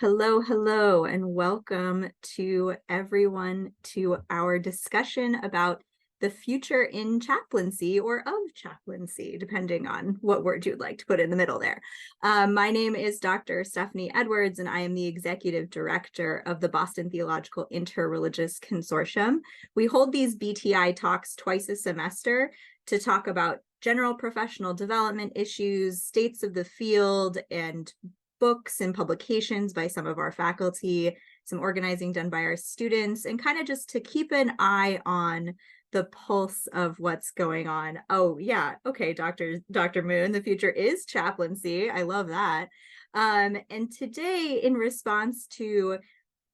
Hello, and welcome to everyone to our discussion about the future in chaplaincy or of chaplaincy, depending on what word you'd like to put in the middle there. My name is Dr. Stephanie Edwards, and I am the Executive Director of the Boston Theological Interreligious Consortium. We hold these BTI talks twice a semester to talk about general professional development issues, states of the field, and books and publications by some of our faculty, some organizing done by our students, and kind of just to keep an eye on the pulse of what's going on. Oh yeah, okay, Dr. Moon, the future is chaplaincy. I love that. And today, in response to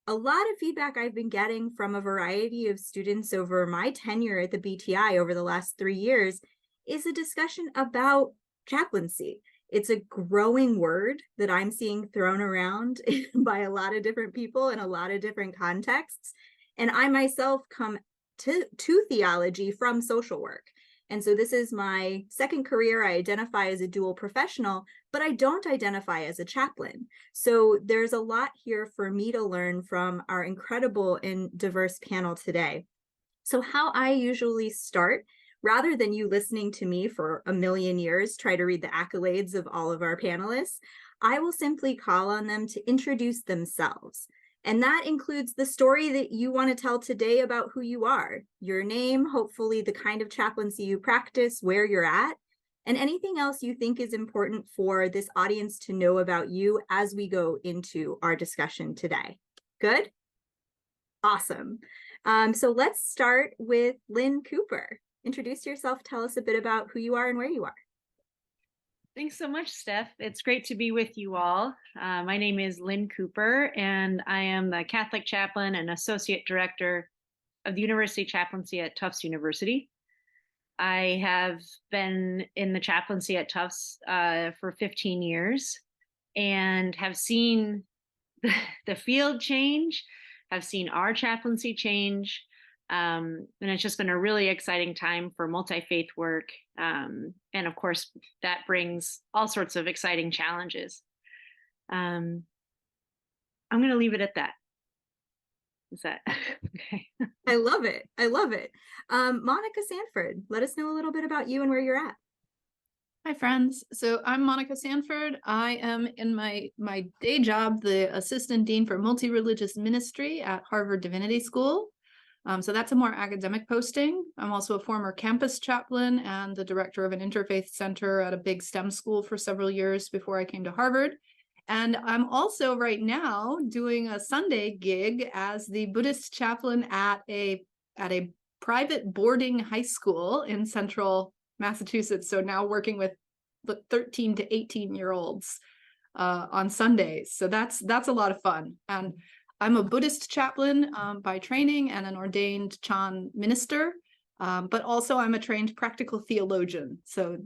a lot of feedback I've been getting from a variety of students over my tenure at the BTI over the last 3 years, is a discussion about chaplaincy. It's a growing word that I'm seeing thrown around by a lot of different people in a lot of different contexts. And I myself come to theology from social work. And so this is my second career. I identify as a dual professional, but I don't identify as a chaplain. So there's a lot here for me to learn from our incredible and diverse panel today. So how I usually start, rather than you listening to me for a million years, try to read the accolades of all of our panelists, I will simply call on them to introduce themselves. And that includes the story that you want to tell today about who you are, your name, hopefully the kind of chaplaincy you practice, where you're at, and anything else you think is important for this audience to know about you as we go into our discussion today. Good? Awesome. So let's start with Lynn Cooper. Introduce yourself, tell us a bit about who you are and where you are. Thanks so much, Steph. It's great to be with you all. My name is Lynn Cooper, and I am the Catholic chaplain and Associate Director of the University Chaplaincy at Tufts University. I have been in the chaplaincy at Tufts for 15 years and have seen the field change, have seen our chaplaincy change, and it's just been a really exciting time for multi-faith work. And of course, that brings all sorts of exciting challenges. I'm going to leave it at that. Is that okay? I love it. I love it. Monica Sanford, let us know a little bit about you and where you're at. Hi, friends. So I'm Monica Sanford. I am in my day job, the Assistant Dean for Multi-Religious Ministry at Harvard Divinity School. So that's a more academic posting. I'm also a former campus chaplain and the director of an interfaith center at a big STEM school for several years before I came to Harvard. And I'm also right now doing a Sunday gig as the Buddhist chaplain at a private boarding high school in central Massachusetts. So now working with 13 to 18-year-olds on Sundays. So that's a lot of fun. And I'm a Buddhist chaplain by training and an ordained Chan minister, but also I'm a trained practical theologian. So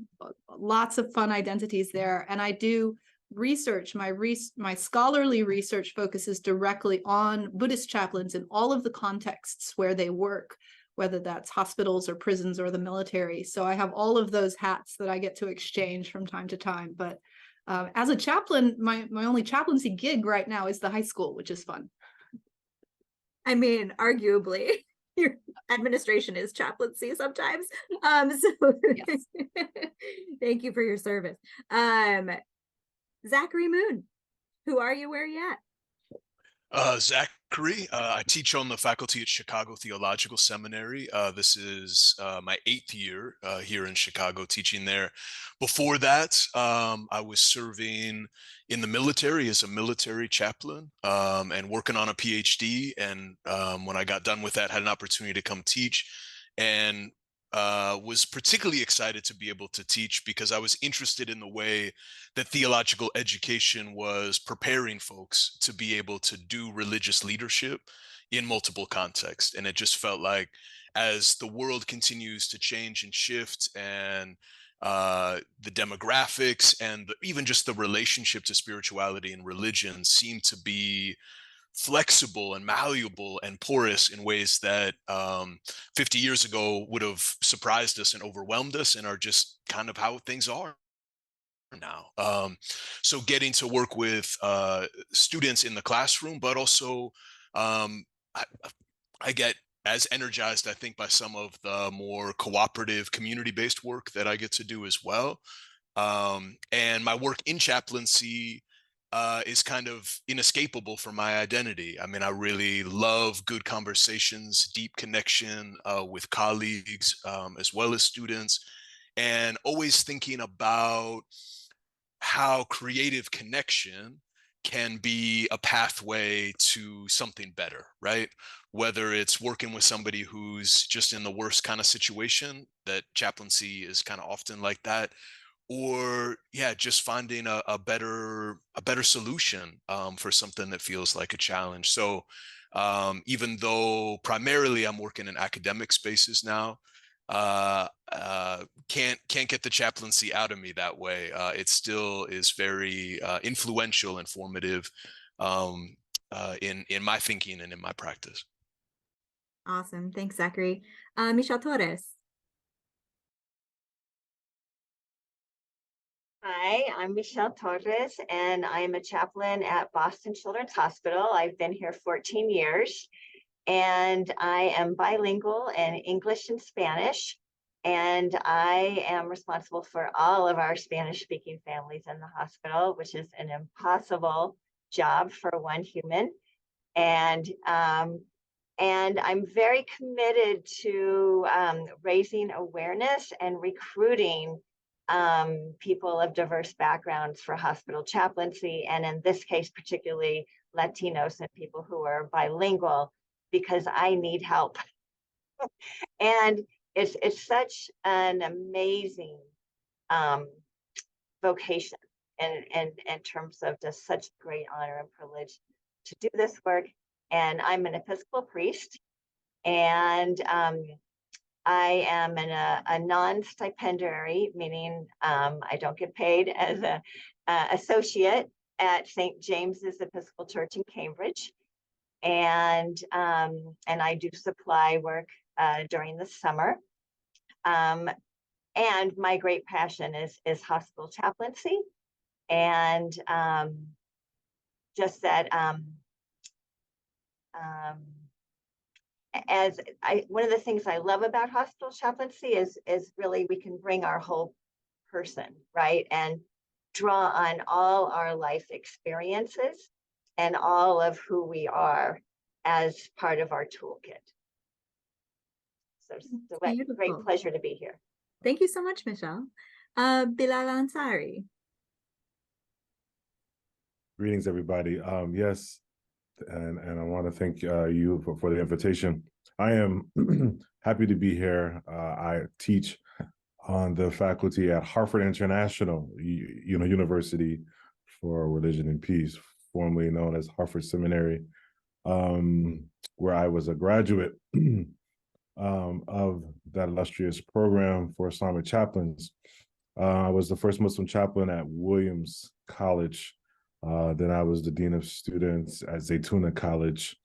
lots of fun identities there. And I do research. My scholarly research focuses directly on Buddhist chaplains in all of the contexts where they work, whether that's hospitals or prisons or the military. So I have all of those hats that I get to exchange from time to time. But as a chaplain, my only chaplaincy gig right now is the high school, which is fun. I mean, arguably, your administration is chaplaincy sometimes. So yes. Thank you for your service. Zachary Moon, who are you? Where are you at? Zachary, I teach on the faculty at Chicago Theological Seminary. This is my 8th year here in Chicago teaching there. Before that, I was serving in the military as a military chaplain and working on a PhD. And when I got done with that, had an opportunity to come teach and was particularly excited to be able to teach because I was interested in the way that theological education was preparing folks to be able to do religious leadership in multiple contexts. And it just felt like as the world continues to change and shift and the demographics and even just the relationship to spirituality and religion seem to be flexible and malleable and porous in ways that 50 years ago would have surprised us and overwhelmed us and are just kind of how things are. now. So getting to work with students in the classroom, but also I, I get as energized, I think, by some of the more cooperative community-based work that I get to do as well. And my work in chaplaincy is kind of inescapable from my identity. I mean, I really love good conversations, deep connection with colleagues, as well as students, and always thinking about how creative connection can be a pathway to something better, right? Whether it's working with somebody who's just in the worst kind of situation, that chaplaincy is kind of often like that, or yeah, just finding a better solution for something that feels like a challenge. So even though primarily I'm working in academic spaces now, can't get the chaplaincy out of me that way. It still is very influential and formative in my thinking and in my practice. Awesome. Thanks, Zachary. Michelle Torres. Hi, I'm Michelle Torres, and I am a chaplain at Boston Children's Hospital. I've been here 14 years, and I am bilingual in English and Spanish, and I am responsible for all of our Spanish-speaking families in the hospital, which is an impossible job for one human. And I'm very committed to raising awareness and recruiting people of diverse backgrounds for hospital chaplaincy, and in this case, particularly Latinos and people who are bilingual, because I need help. And it's such an amazing vocation, and in terms of just such great honor and privilege to do this work. And I'm an Episcopal priest, and I am a non-stipendiary, meaning I don't get paid as a associate at St. James's Episcopal Church in Cambridge, and I do supply work during the summer. And my great passion is hospital chaplaincy, and just that one of the things I love about hospital chaplaincy is really we can bring our whole person, right, and draw on all our life experiences and all of who we are as part of our toolkit. So it's a great pleasure to be here. Thank you so much, Michelle. Bilal Ansari. Greetings, everybody. Yes, and I want to thank you for the invitation. I am happy to be here. I teach on the faculty at Harvard International, University for Religion and Peace, formerly known as Harvard Seminary, where I was a graduate of that illustrious program for Islamic chaplains. I was the first Muslim chaplain at Williams College. Then I was the Dean of Students at Zaytuna College.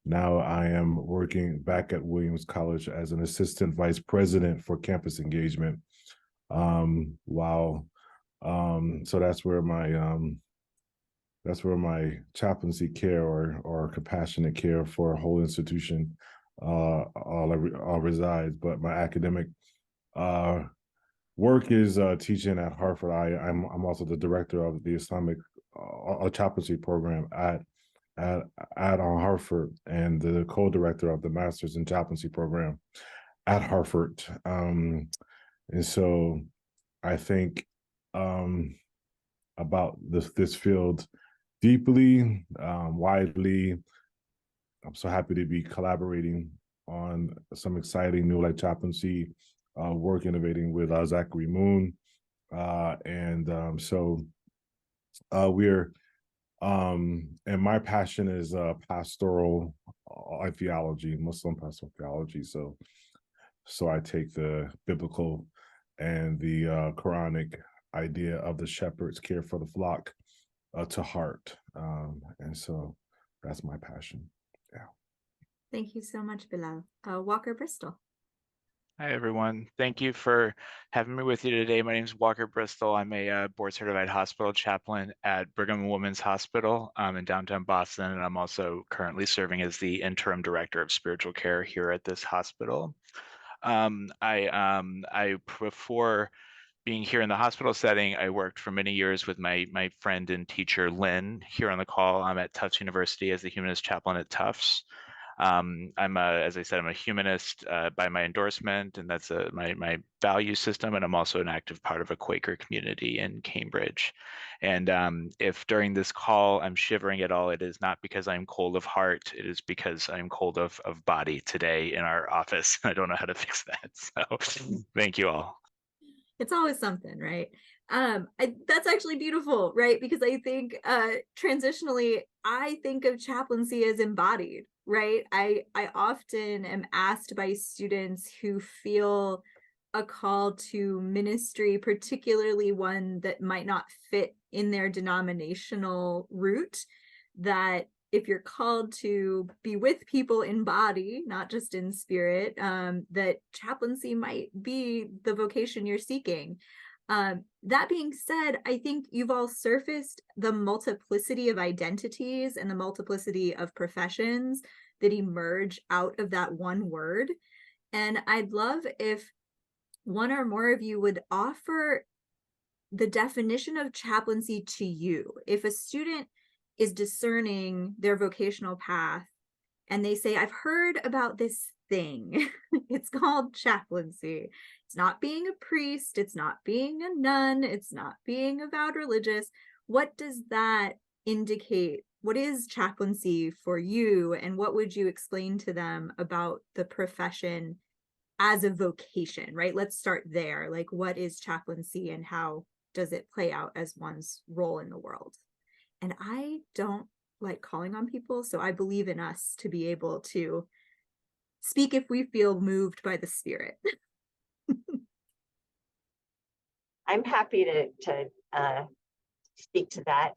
Now I am working back at Williams College as an Assistant Vice President for Campus Engagement. So that's where my chaplaincy care or compassionate care for a whole institution all resides. But my academic work is teaching at Harvard. I'm also the director of the Islamic chaplaincy program at Harvard, and the co-director of the Masters in Chaplaincy program at Harvard. And so I think about this field deeply, widely. I'm so happy to be collaborating on some exciting new life chaplaincy work, innovating with Zachary Moon. So we're and my passion is pastoral theology, Muslim pastoral theology. So I take the biblical and the Quranic idea of the shepherd's care for the flock to heart. And so that's my passion. Yeah. Thank you so much, Bilal. Walker Bristol. Hi, everyone. Thank you for having me with you today. My name is Walker Bristol. I'm a board certified hospital chaplain at Brigham and Women's Hospital in downtown Boston. And I'm also currently serving as the interim director of spiritual care here at this hospital. Before being here in the hospital setting, I worked for many years with my friend and teacher, Lynn, here on the call. I'm at Tufts University as the humanist chaplain at Tufts. As I said, I'm a humanist by my endorsement, and that's my value system. And I'm also an active part of a Quaker community in Cambridge. And if during this call I'm shivering at all, it is not because I'm cold of heart. It is because I'm cold of body today in our office. I don't know how to fix that. So thank you all. It's always something, right? That's actually beautiful, right? Because I think transitionally, I think of chaplaincy as embodied, right? I often am asked by students who feel a call to ministry, particularly one that might not fit in their denominational route, that if you're called to be with people in body, not just in spirit, that chaplaincy might be the vocation you're seeking. That being said, I think you've all surfaced the multiplicity of identities and the multiplicity of professions that emerge out of that one word. And I'd love if one or more of you would offer the definition of chaplaincy to you. If a student is discerning their vocational path and they say, I've heard about this thing, it's called chaplaincy. It's not being a priest, it's not being a nun, it's not being avowed religious. What does that indicate? What is chaplaincy for you? And what would you explain to them about the profession as a vocation, right? Let's start there. Like, what is chaplaincy and how does it play out as one's role in the world? And I don't like calling on people, so I believe in us to be able to speak if we feel moved by the Spirit. I'm happy to speak to that.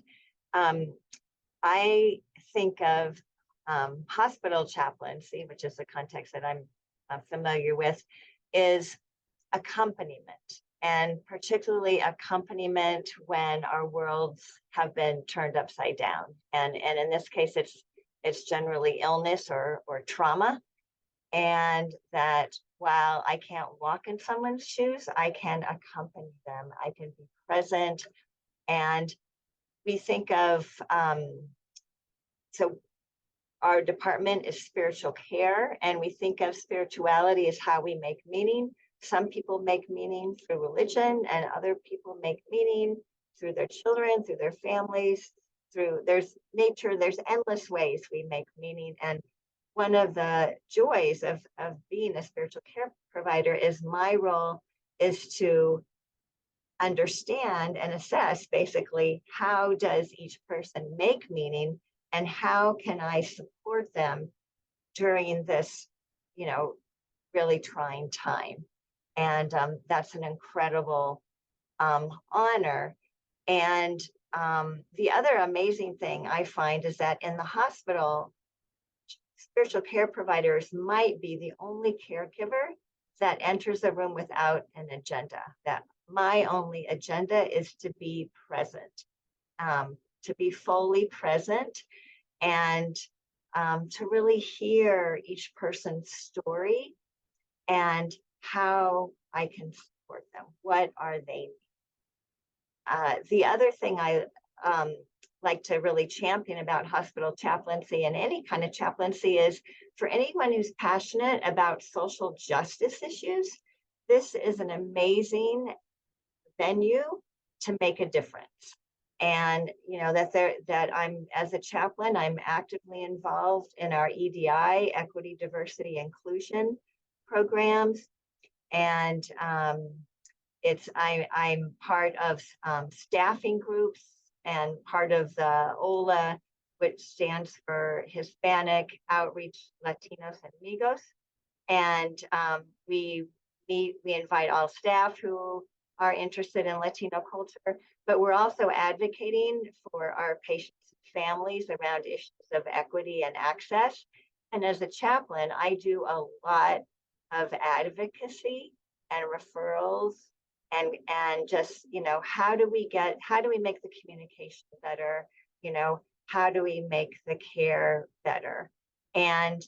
I think of hospital chaplaincy, which is the context that I'm familiar with, is accompaniment, and particularly accompaniment when our worlds have been turned upside down. And in this case, it's generally illness or trauma. And that while I can't walk in someone's shoes, I can accompany them. I can be present. And we think of, so our department is spiritual care, and we think of spirituality as how we make meaning. Some people make meaning through religion, and other people make meaning through their children, through their families, there's nature, there's endless ways we make meaning. And one of the joys of being a spiritual care provider is my role is to understand and assess basically how does each person make meaning, and how can I support them during this, really trying time. And that's an incredible honor. And the other amazing thing I find is that in the hospital, spiritual care providers might be the only caregiver that enters the room without an agenda. That my only agenda is to be present, to be fully present, and to really hear each person's story and how I can support them. What are they? The other thing I like to really champion about hospital chaplaincy and any kind of chaplaincy is for anyone who's passionate about social justice issues, this is an amazing venue to make a difference. And that I'm, as a chaplain, I'm actively involved in our EDI, equity, diversity, inclusion programs. And I'm part of staffing groups and part of the OLA, which stands for Hispanic Outreach Latinos and Amigos. And we invite all staff who are interested in Latino culture, but we're also advocating for our patients and families around issues of equity and access. And as a chaplain, I do a lot of advocacy and referrals, and just, how do we make the communication better? How do we make the care better? And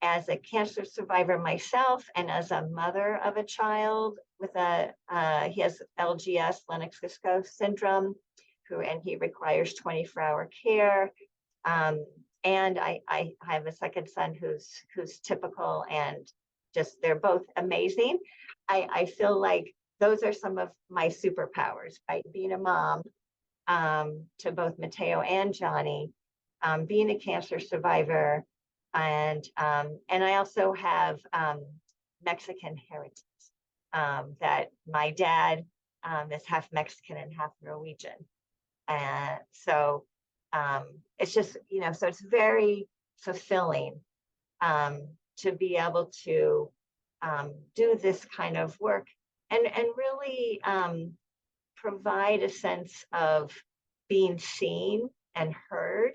as a cancer survivor myself, and as a mother of a child with he has LGS, Lennox-Gastaut syndrome, and he requires 24-hour care. And I have a second son who's typical, and just, they're both amazing. I feel like those are some of my superpowers, right? Being a mom to both Mateo and Johnny, being a cancer survivor, and I also have Mexican heritage. That my dad is half Mexican and half Norwegian, and so it's just, so it's very fulfilling to be able to do this kind of work, and really provide a sense of being seen and heard,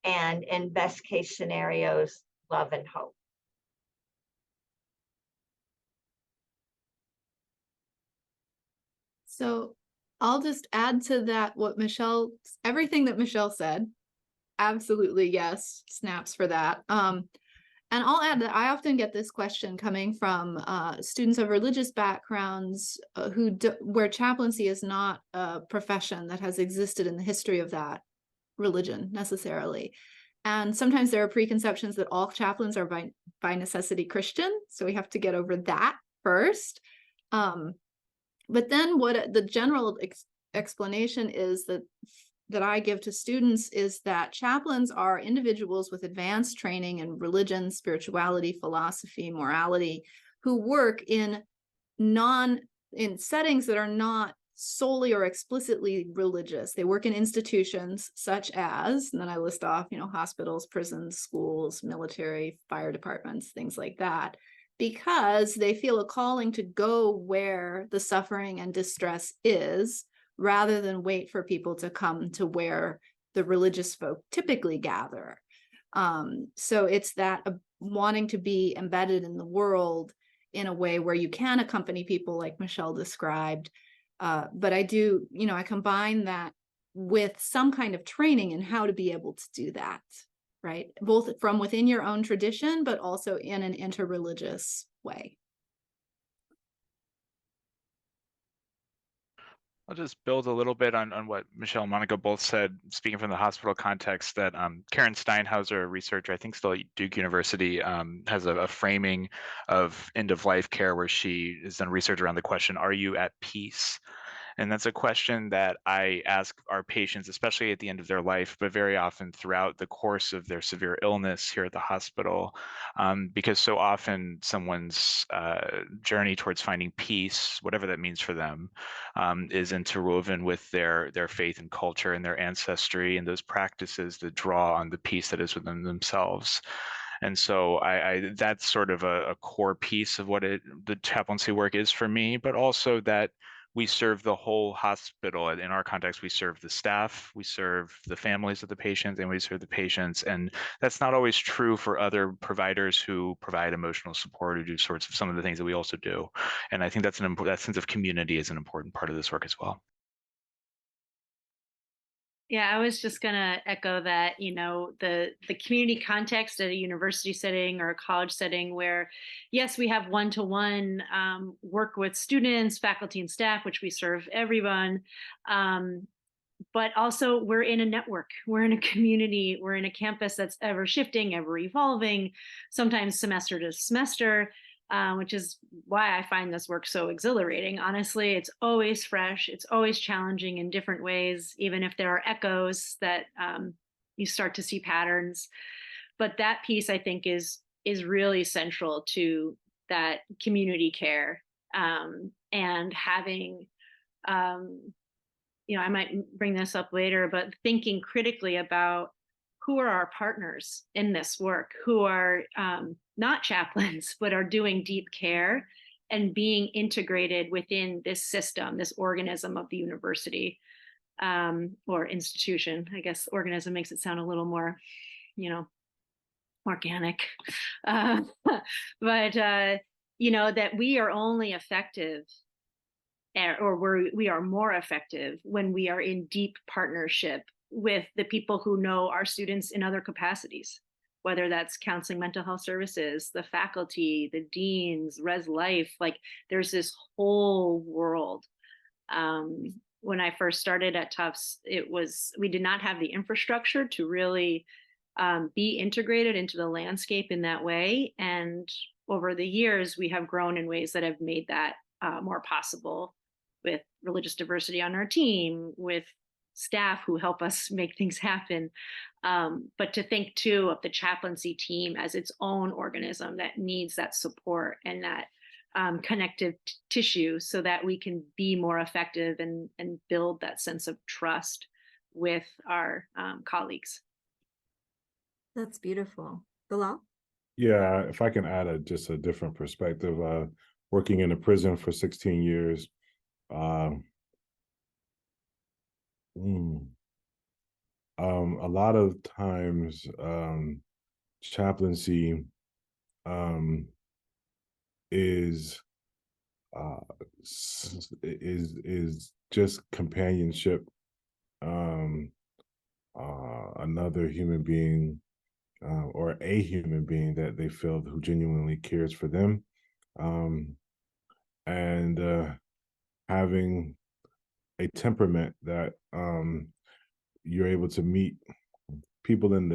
and in best case scenarios, love and hope. So I'll just add to that everything that Michelle said. Absolutely, yes, snaps for that. And I'll add that I often get this question coming from students of religious backgrounds where chaplaincy is not a profession that has existed in the history of that religion necessarily. And sometimes there are preconceptions that all chaplains are by necessity Christian. So we have to get over that first. But then what the general explanation is that I give to students is that chaplains are individuals with advanced training in religion, spirituality, philosophy, morality, who work in settings that are not solely or explicitly religious. They work in institutions such as, and then I list off, hospitals, prisons, schools, military, fire departments, things like that, because they feel a calling to go where the suffering and distress is, rather than wait for people to come to where the religious folk typically gather. So it's that wanting to be embedded in the world in a way where you can accompany people like Michelle described. But I do, I combine that with some kind of training in how to be able to do that, right? Both from within your own tradition, but also in an interreligious way. I'll just build a little bit on what Michelle and Monica both said, speaking from the hospital context, that Karen Steinhauser, a researcher, I think still at Duke University, has a framing of end-of-life care where she has done research around the question, are you at peace? And that's a question that I ask our patients, especially at the end of their life, but very often throughout the course of their severe illness here at the hospital, because so often someone's journey towards finding peace, whatever that means for them, is interwoven with their faith and culture and their ancestry and those practices that draw on the peace that is within themselves. And so that's sort of a core piece of what the chaplaincy work is for me, but also that we serve the whole hospital. In our context, we serve the staff, we serve the families of the patients, and we serve the patients. And that's not always true for other providers who provide emotional support or do sorts of some of the things that we also do. And I think that sense of community is an important part of this work as well. Yeah, I was just going to echo that, the community context at a university setting or a college setting where, yes, we have one-to-one work with students, faculty, and staff, which we serve everyone. But also we're in a network, we're in a community, we're in a campus that's ever shifting, ever evolving, sometimes semester to semester. Which is why I find this work so exhilarating. Honestly, it's always fresh. It's always challenging in different ways, even if there are echoes that you start to see patterns. But that piece, I think, is really central to that community care and having, I might bring this up later, but thinking critically about who are our partners in this work, who are not chaplains, but are doing deep care and being integrated within this system, this organism of the university or institution. I guess organism makes it sound a little more, organic. But that we are only effective, or we are more effective when we are in deep partnership with the people who know our students in other capacities, whether that's counseling, mental health services, the faculty, the deans, res life. Like, there's this whole world. When I first started at Tufts, we did not have the infrastructure to really be integrated into the landscape in that way. And over the years, we have grown in ways that have made that more possible, with religious diversity on our team, with staff who help us make things happen. But to think too of the chaplaincy team as its own organism that needs that support and that connective tissue, so that we can be more effective and build that sense of trust with our colleagues. That's beautiful. Bilal? Yeah, if I can add just a different perspective, working in a prison for 16 years, uh, a lot of times, chaplaincy is is just companionship, another human being, or a human being that they feel who genuinely cares for them, and having a temperament that you're able to meet people in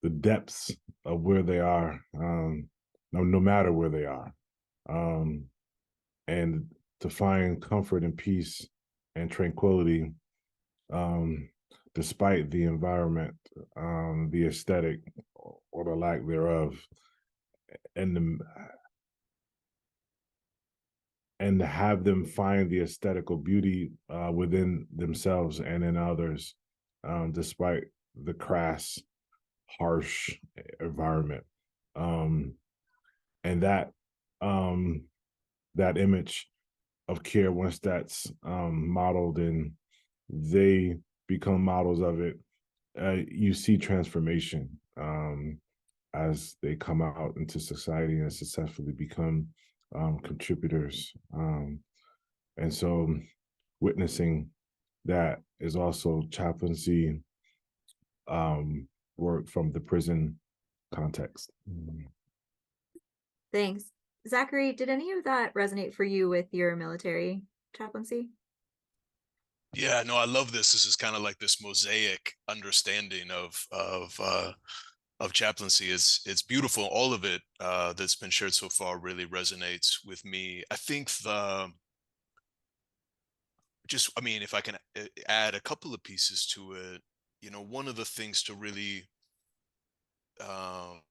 the depths of where they are, no matter where they are, and to find comfort and peace and tranquility, despite the environment, the aesthetic or the lack thereof, and to have them find the aesthetical beauty within themselves and in others, despite the crass, harsh environment. And that image of care, once that's modeled and they become models of it, you see transformation as they come out into society and successfully become contributors. And so witnessing that is also chaplaincy work from the prison context. Thanks. Zachary, did any of that resonate for you with your military chaplaincy? Yeah, no, I love this. This is kind of like this mosaic understanding of chaplaincy. It's beautiful. All of it that's been shared so far really resonates with me. I think I mean, if I can add a couple of pieces to it, one of the things to really, um,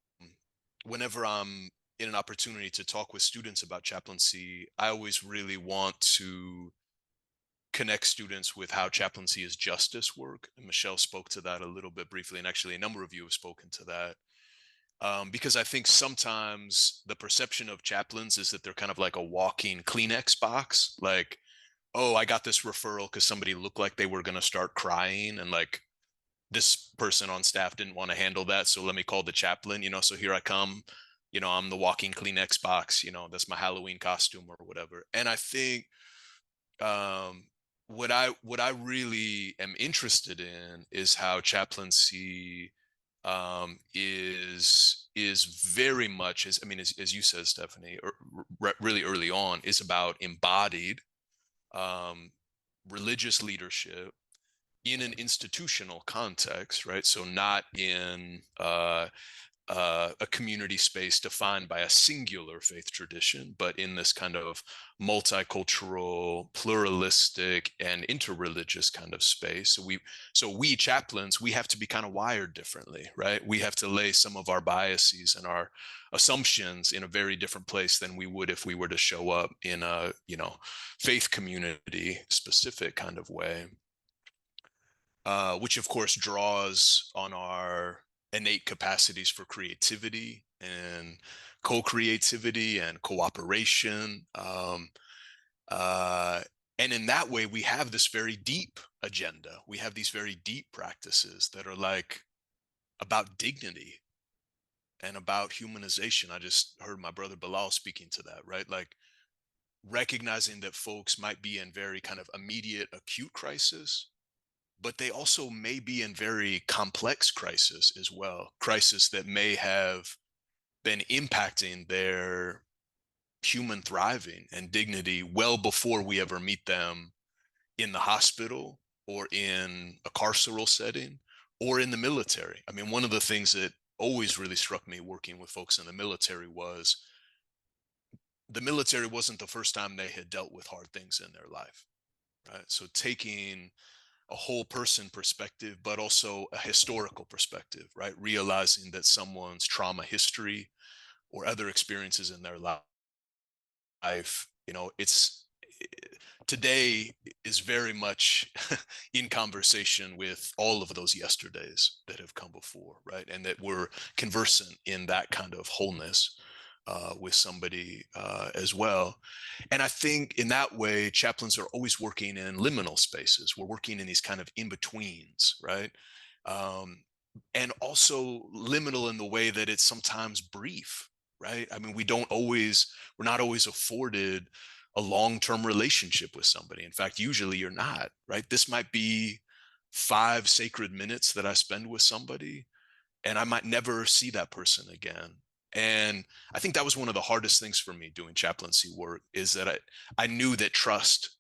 whenever I'm in an opportunity to talk with students about chaplaincy, I always really want to connect students with how chaplaincy is justice work. And Michelle spoke to that a little bit briefly, and actually a number of you have spoken to that. Because I think sometimes the perception of chaplains is that they're kind of like a walking Kleenex box. Like, oh, I got this referral because somebody looked like they were going to start crying, and like this person on staff didn't want to handle that, so let me call the chaplain, so here I come, I'm the walking Kleenex box, that's my Halloween costume or whatever. And I think what I really am interested in is how chaplaincy is very much, as you said, Stephanie, really early on, is about embodied religious leadership in an institutional context, right? So not in a community space defined by a singular faith tradition, but in this kind of multicultural, pluralistic, and interreligious kind of space. So we chaplains, we have to be kind of wired differently, right? We have to lay some of our biases and our assumptions in a very different place than we would if we were to show up in a, faith community specific kind of way. Which of course draws on our innate capacities for creativity and co-creativity and cooperation. And in that way, we have this very deep agenda. We have these very deep practices that are like about dignity, and about humanization. I just heard my brother Bilal speaking to that, right? Like recognizing that folks might be in very kind of immediate acute crisis, but they also may be in very complex crisis as well, crisis that may have been impacting their human thriving and dignity well before we ever meet them in the hospital or in a carceral setting or in the military. I mean, one of the things that always really struck me working with folks in the military was the military wasn't the first time they had dealt with hard things in their life, right? So taking a whole person perspective, but also a historical perspective, right? Realizing that someone's trauma history or other experiences in their life, it's today is very much in conversation with all of those yesterdays that have come before, right? And that we're conversant in that kind of wholeness with somebody as well. And I think in that way, chaplains are always working in liminal spaces. We're working in these kind of in-betweens, right? Um, and also liminal in the way that it's sometimes brief, right? I mean, we're not always afforded a long-term relationship with somebody. In fact, usually you're not, right? This might be 5 sacred minutes that I spend with somebody, and I might never see that person again. And I think that was one of the hardest things for me doing chaplaincy work, is that I knew that trust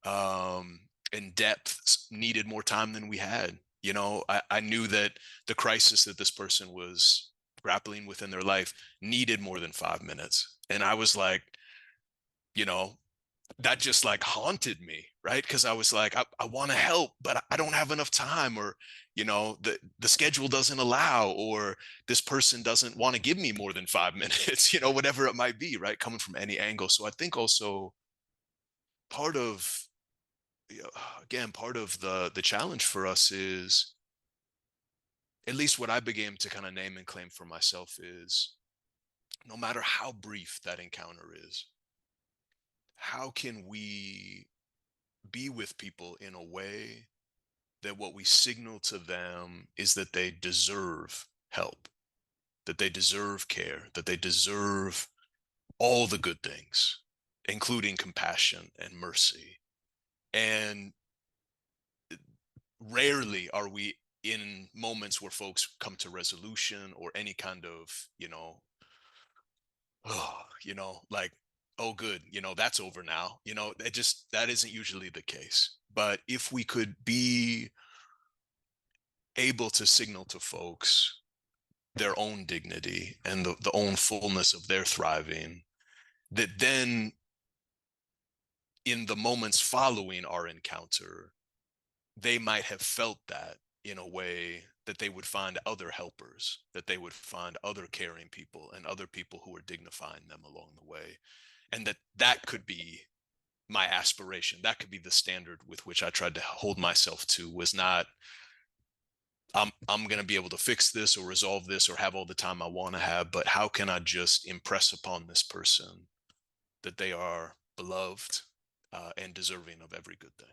and depth needed more time than we had. I knew that the crisis that this person was grappling with in their life needed more than 5 minutes. And I was like, you know, that just like haunted me, right? Because I was like, I want to help, but I don't have enough time, or the schedule doesn't allow, or this person doesn't want to give me more than 5 minutes, whatever it might be, right? Coming from any angle. So I think also part of again, part of the challenge for us is, at least what I began to kind of name and claim for myself, is no matter how brief that encounter is, how can we be with people in a way that what we signal to them is that they deserve help, that they deserve care, that they deserve all the good things, including compassion and mercy. And rarely are we in moments where folks come to resolution or any kind of, like, oh, good, that's over now. That isn't usually the case. But if we could be able to signal to folks their own dignity and the own fullness of their thriving, that then in the moments following our encounter, they might have felt that in a way that they would find other helpers, that they would find other caring people and other people who are dignifying them along the way. And that could be my aspiration. That could be the standard with which I tried to hold myself to, was not, I'm going to be able to fix this or resolve this or have all the time I want to have, but how can I just impress upon this person that they are beloved and deserving of every good thing?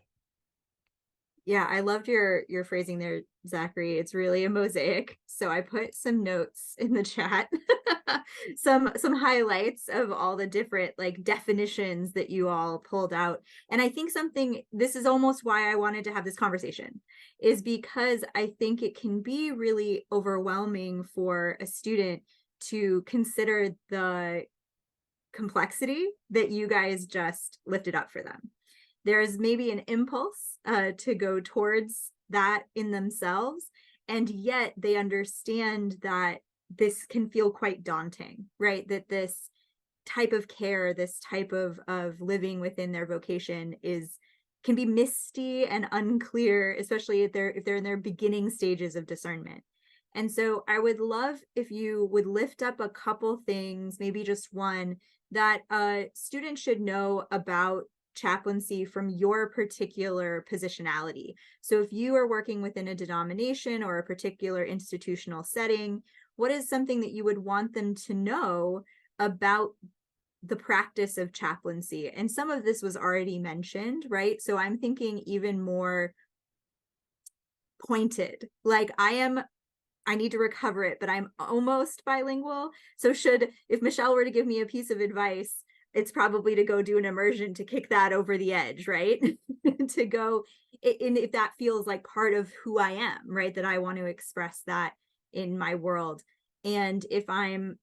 Yeah, I loved your phrasing there, Zachary. It's really a mosaic. So I put some notes in the chat, some highlights of all the different like definitions that you all pulled out. And I think this is almost why I wanted to have this conversation, is because I think it can be really overwhelming for a student to consider the complexity that you guys just lifted up for them. There's maybe an impulse to go towards that in themselves, and yet they understand that this can feel quite daunting, right? That this type of care, this type of living within their vocation can be misty and unclear, especially if they're in their beginning stages of discernment. And so I would love if you would lift up a couple things, maybe just one, that students should know about chaplaincy from your particular positionality. So if you are working within a denomination or a particular institutional setting, what is something that you would want them to know about the practice of chaplaincy? And some of this was already mentioned, right? So I'm thinking even more pointed, like I am I need to recover it, but I'm almost bilingual. So if Michelle were to give me a piece of advice, it's probably to go do an immersion to kick that over the edge, right? To go, and if that feels like part of who I am, right? That I want to express that in my world. And if I'm,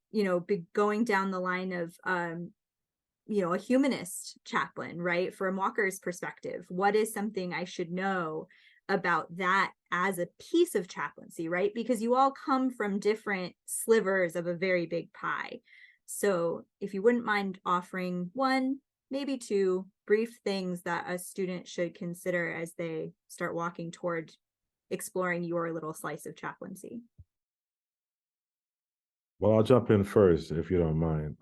going down the line of, a humanist chaplain, right? From Walker's perspective, what is something I should know about that as a piece of chaplaincy, right? Because you all come from different slivers of a very big pie. So if you wouldn't mind offering one, maybe two brief things that a student should consider as they start walking toward exploring your little slice of chaplaincy. Well, I'll jump in first if you don't mind.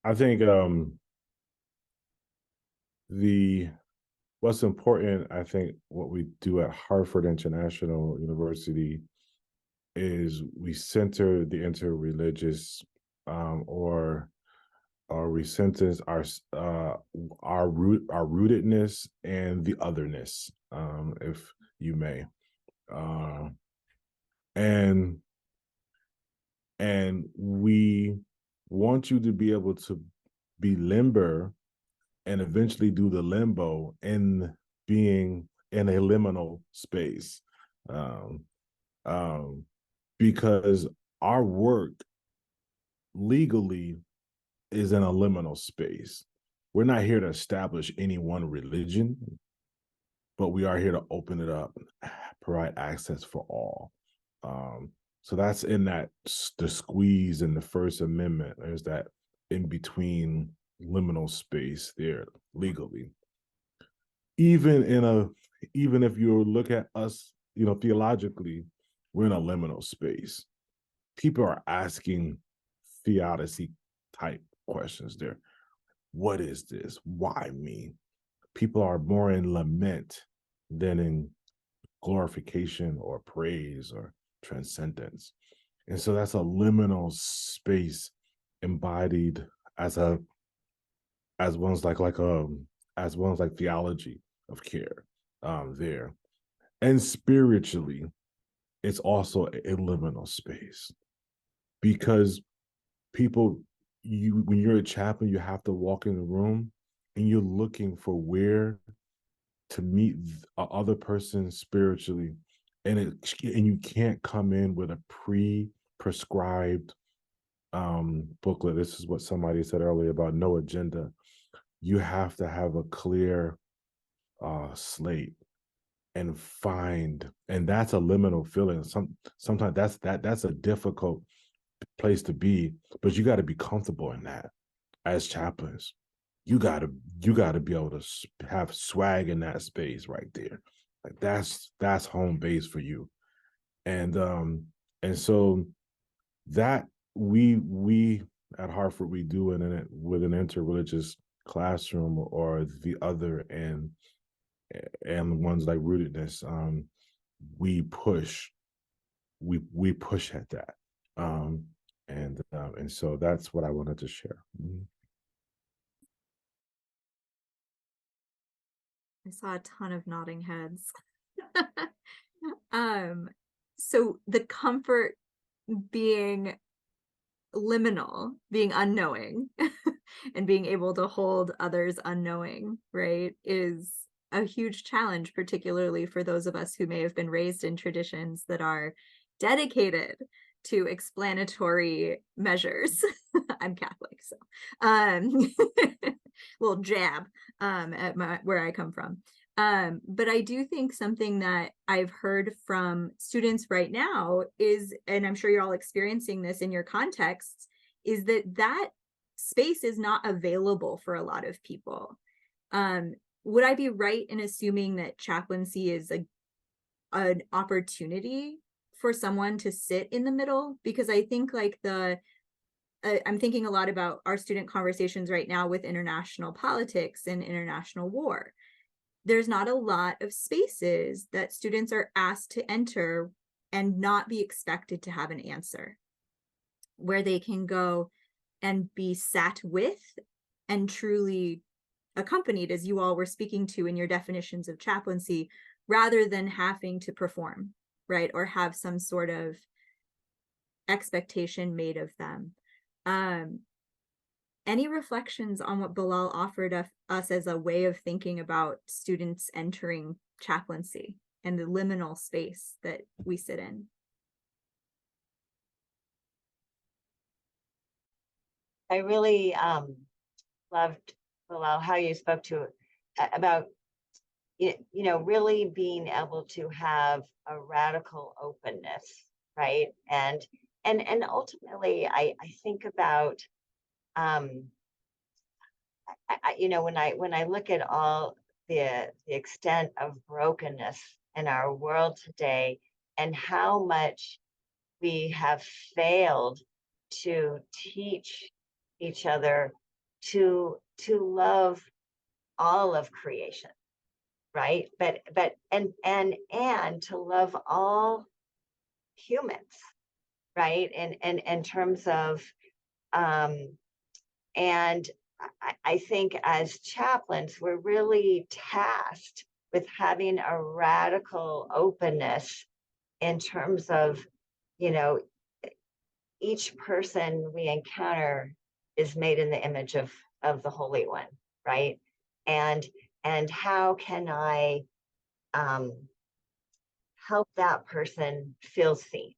I think what's important, I think what we do at Hartford International University is we center the interreligious, or we center our rootedness and the otherness, if you may, and we want you to be able to be limber and eventually do the limbo in being in a liminal space, because our work legally is in a liminal space. We're not here to establish any one religion, but we are here to open it up, provide access for all. So that's in the squeeze in the First Amendment. There's that in between liminal space there legally. Even if you look at us, theologically, we're in a liminal space. People are asking theodicy type questions there. What is this? Why me? People are more in lament than in glorification or praise or transcendence. And so that's a liminal space embodied as one's like theology of care there. And spiritually, it's also a liminal space, because people, when you're a chaplain, you have to walk in the room and you're looking for where to meet other person spiritually, and you can't come in with a pre-prescribed booklet. This is what somebody said earlier about no agenda. You have to have a clear slate and that's a liminal feeling. Sometimes that's a difficult place to be, but you got to be comfortable in that. As chaplains, you got to be able to have swag in that space right there. Like that's home base for you. And so that we at Hartford, we do it with an interreligious classroom, or the other, and ones like rootedness. We push at that. And so that's what I wanted to share. I saw a ton of nodding heads. So the comfort being liminal, being unknowing, and being able to hold others unknowing, right, is a huge challenge, particularly for those of us who may have been raised in traditions that are dedicated to explanatory measures. I'm Catholic, so little jab at where I come from. But I do think something that I've heard from students right now is, and I'm sure you're all experiencing this in your contexts, is that space is not available for a lot of people. Would I be right in assuming that chaplaincy is an opportunity for someone to sit in the middle? Because I think like I'm thinking a lot about our student conversations right now with international politics and international war. There's not a lot of spaces that students are asked to enter and not be expected to have an answer, where they can go and be sat with and truly accompanied, as you all were speaking to in your definitions of chaplaincy, rather than having to perform, right? Or have some sort of expectation made of them. Any reflections on what Bilal offered us as a way of thinking about students entering chaplaincy and the liminal space that we sit in? I really loved, Bilal, how you spoke to about really being able to have a radical openness, right? And ultimately, I think about when I look at all the extent of brokenness in our world today, and how much we have failed to teach each other to love all of creation, right? But and to love all humans, right? And in terms of and I think as chaplains, we're really tasked with having a radical openness in terms of, each person we encounter is made in the image of the Holy One, right? And how can I help that person feel seen,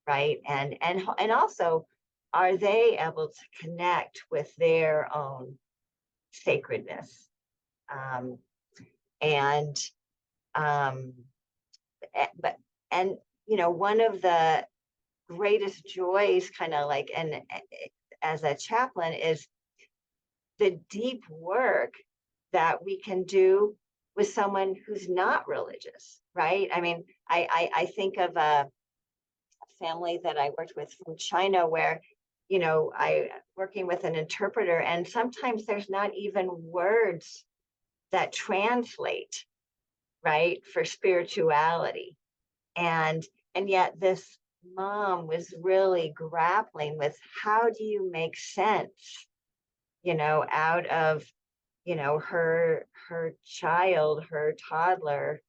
right? And also, are they able to connect with their own sacredness? And but and one of the greatest joys, kind of like, and as a chaplain, is the deep work that we can do with someone who's not religious, right? I mean, I think of a family that I worked with from China where, I working with an interpreter, and sometimes there's not even words that translate, right, for spirituality. And yet this mom was really grappling with, how do you make sense, out of, her child, her toddler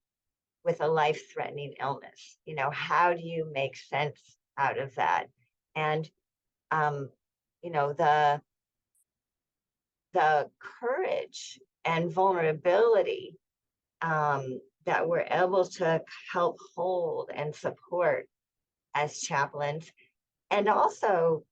with a life-threatening illness? How do you make sense out of that? And the courage and vulnerability that we're able to help hold and support as chaplains. And also,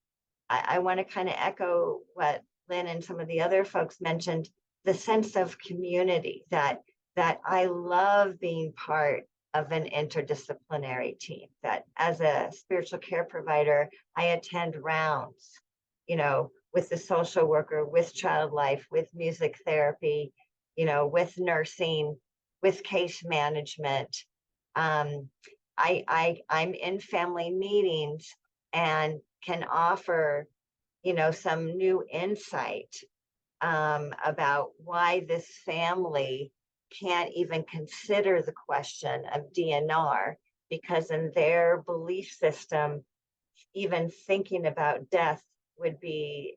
I want to kind of echo what Lynn and some of the other folks mentioned, the sense of community, that I love being part of an interdisciplinary team, that as a spiritual care provider, I attend rounds, with the social worker, with child life, with music therapy, with nursing, with case management. I'm in family meetings and can offer, some new insight about why this family can't even consider the question of DNR, because in their belief system, even thinking about death would be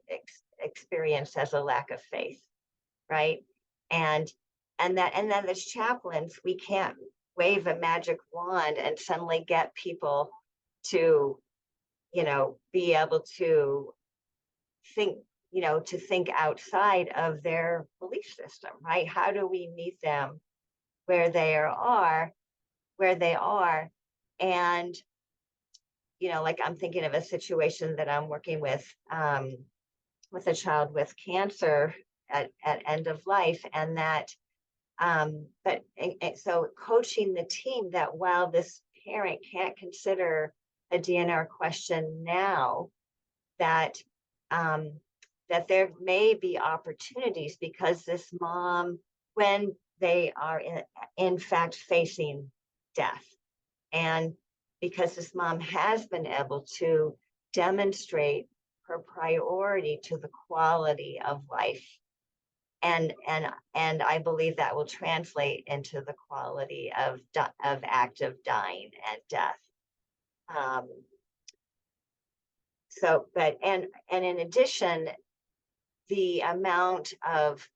experienced as a lack of faith, right? And then as chaplains, we can't wave a magic wand and suddenly get people to, be able to think, to think outside of their belief system, right? How do we meet them where they are, and like, I'm thinking of a situation that I'm working with a child with cancer at end of life, and that so coaching the team that while this parent can't consider a DNR question now, that that there may be opportunities, because this mom, when they are in fact facing death, and because this mom has been able to demonstrate her priority to the quality of life, and I believe that will translate into the quality of active dying and death. But in addition, the amount of